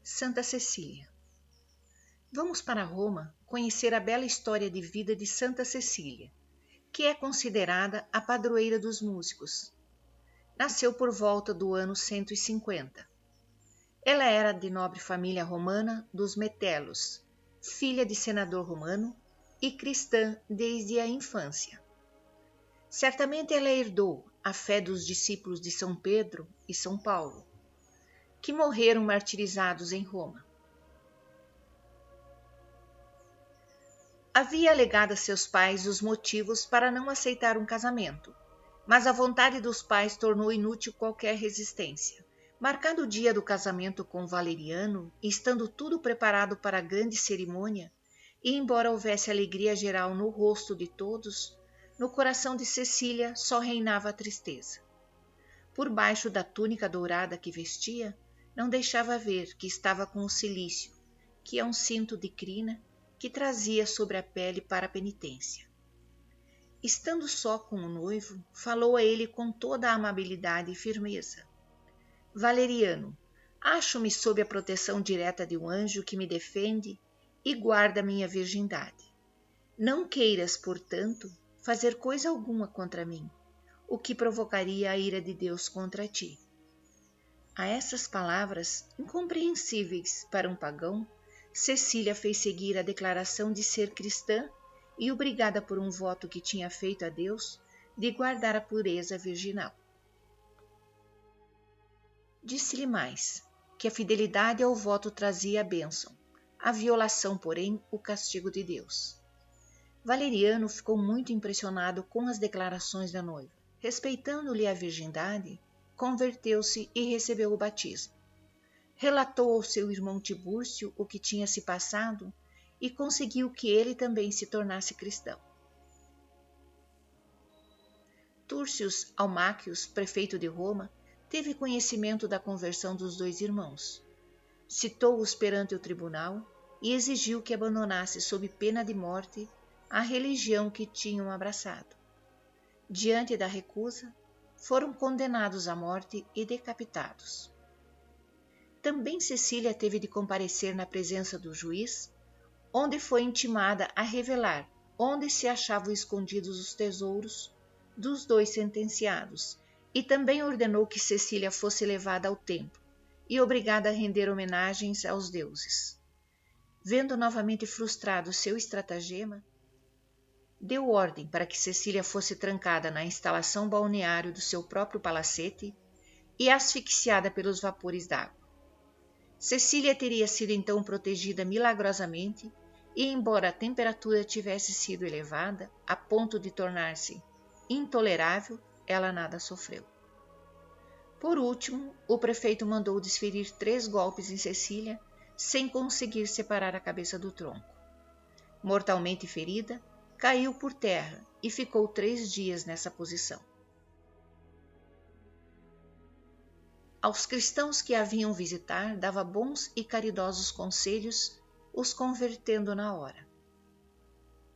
Santa Cecília. Vamos para Roma conhecer a bela história de vida de Santa Cecília, que é considerada a padroeira dos músicos. Nasceu por volta do ano 150. Ela era de nobre família romana dos Metellos, filha de senador romano e cristã desde a infância. Certamente ela herdou a fé dos discípulos de São Pedro e São Paulo, que morreram martirizados em Roma. Havia alegado a seus pais os motivos para não aceitar um casamento, mas a vontade dos pais tornou inútil qualquer resistência. Marcado o dia do casamento com Valeriano, e estando tudo preparado para a grande cerimônia, e embora houvesse alegria geral no rosto de todos, no coração de Cecília só reinava a tristeza. Por baixo da túnica dourada que vestia, não deixava ver que estava com o cilício, que é um cinto de crina que trazia sobre a pele para a penitência. Estando só com o noivo, falou a ele com toda a amabilidade e firmeza. Valeriano, acho-me sob a proteção direta de um anjo que me defende e guarda minha virgindade. Não queiras, portanto, fazer coisa alguma contra mim, o que provocaria a ira de Deus contra ti. A essas palavras, incompreensíveis para um pagão, Cecília fez seguir a declaração de ser cristã e, obrigada por um voto que tinha feito a Deus, de guardar a pureza virginal. Disse-lhe mais, que a fidelidade ao voto trazia a bênção, a violação, porém, o castigo de Deus. Valeriano ficou muito impressionado com as declarações da noiva. Respeitando-lhe a virgindade, converteu-se e recebeu o batismo. Relatou ao seu irmão Tibúrcio o que tinha se passado e conseguiu que ele também se tornasse cristão. Túrcius Almáquios, prefeito de Roma, teve conhecimento da conversão dos dois irmãos. Citou-os perante o tribunal e exigiu que abandonasse sob pena de morte a religião que tinham abraçado. Diante da recusa, foram condenados à morte e decapitados. Também Cecília teve de comparecer na presença do juiz, onde foi intimada a revelar onde se achavam escondidos os tesouros dos dois sentenciados, e também ordenou que Cecília fosse levada ao templo e obrigada a render homenagens aos deuses. Vendo novamente frustrado seu estratagema, deu ordem para que Cecília fosse trancada na instalação balneário do seu próprio palacete e asfixiada pelos vapores d'água. Cecília teria sido então protegida milagrosamente e, embora a temperatura tivesse sido elevada a ponto de tornar-se intolerável, ela nada sofreu. Por último, o prefeito mandou desferir 3 golpes em Cecília, sem conseguir separar a cabeça do tronco. Mortalmente ferida, caiu por terra e ficou 3 dias nessa posição. Aos cristãos que a vinham visitar, dava bons e caridosos conselhos, os convertendo na hora.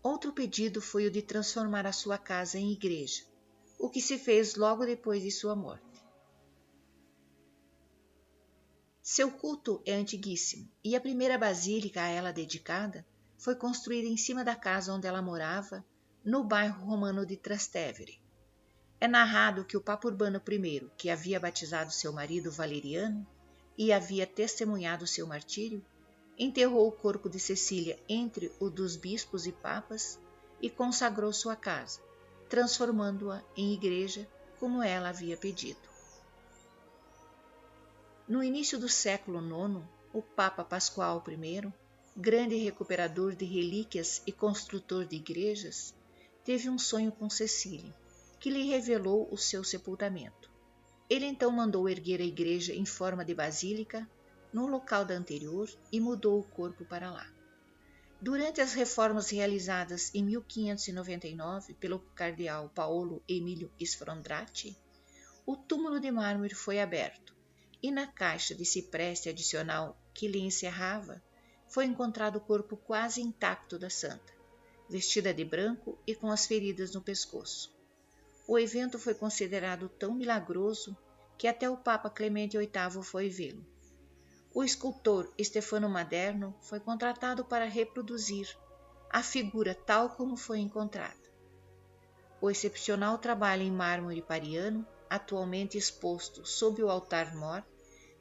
Outro pedido foi o de transformar a sua casa em igreja, o que se fez logo depois de sua morte. Seu culto é antiguíssimo, e a primeira basílica a ela dedicada foi construída em cima da casa onde ela morava, no bairro romano de Trastevere. É narrado que o Papa Urbano I, que havia batizado seu marido Valeriano e havia testemunhado seu martírio, enterrou o corpo de Cecília entre o dos bispos e papas e consagrou sua casa, transformando-a em igreja como ela havia pedido. No início do século IX, o Papa Pascoal I, grande recuperador de relíquias e construtor de igrejas, teve um sonho com Cecília, que lhe revelou o seu sepultamento. Ele então mandou erguer a igreja em forma de basílica no local da anterior e mudou o corpo para lá. Durante as reformas realizadas em 1599 pelo cardeal Paolo Emílio Sfondrati, o túmulo de mármore foi aberto e na caixa de cipreste adicional que lhe encerrava foi encontrado o corpo quase intacto da santa, vestida de branco e com as feridas no pescoço. O evento foi considerado tão milagroso que até o Papa Clemente VIII foi vê-lo. o escultor Stefano Maderno foi contratado para reproduzir a figura tal como foi encontrada. O excepcional trabalho em mármore pariano, atualmente exposto sob o altar-mor,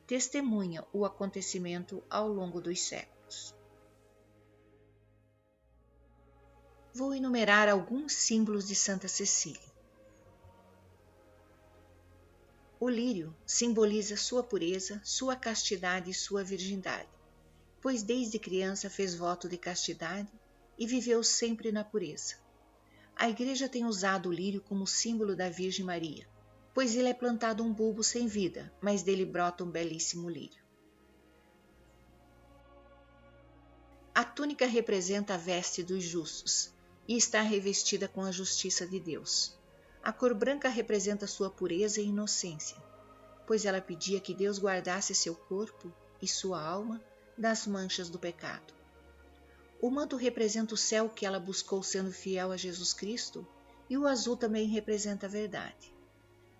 testemunha o acontecimento ao longo dos séculos. Vou enumerar alguns símbolos de Santa Cecília. O lírio simboliza sua pureza, sua castidade e sua virgindade, pois desde criança fez voto de castidade e viveu sempre na pureza. A Igreja tem usado o lírio como símbolo da Virgem Maria, pois ele é plantado um bulbo sem vida, mas dele brota um belíssimo lírio. A túnica representa a veste dos justos e está revestida com a justiça de Deus. A cor branca representa sua pureza e inocência, pois ela pedia que Deus guardasse seu corpo e sua alma das manchas do pecado. O manto representa o céu que ela buscou sendo fiel a Jesus Cristo, e o azul também representa a verdade.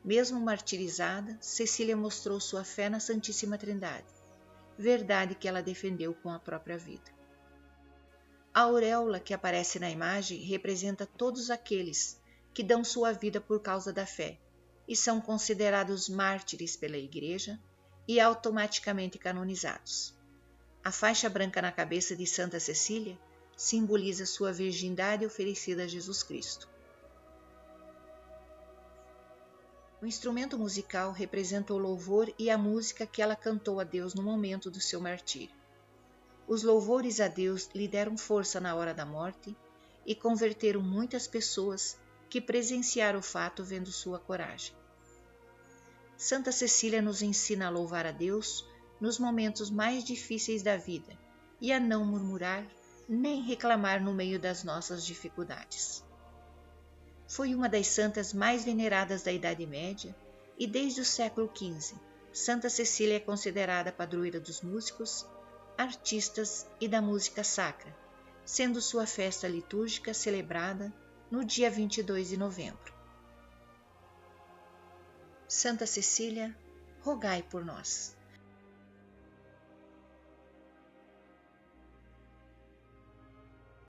Mesmo martirizada, Cecília mostrou sua fé na Santíssima Trindade, verdade que ela defendeu com a própria vida. A auréola que aparece na imagem representa todos aqueles que dão sua vida por causa da fé e são considerados mártires pela Igreja e automaticamente canonizados. A faixa branca na cabeça de Santa Cecília simboliza sua virgindade oferecida a Jesus Cristo. O instrumento musical representa o louvor e a música que ela cantou a Deus no momento do seu martírio. Os louvores a Deus lhe deram força na hora da morte e converteram muitas pessoas que presenciaram o fato vendo sua coragem. Santa Cecília nos ensina a louvar a Deus nos momentos mais difíceis da vida e a não murmurar nem reclamar no meio das nossas dificuldades. Foi uma das santas mais veneradas da Idade Média e desde o século XV, Santa Cecília é considerada padroeira dos músicos, artistas e da música sacra, sendo sua festa litúrgica celebrada no dia 22 de novembro. Santa Cecília, rogai por nós.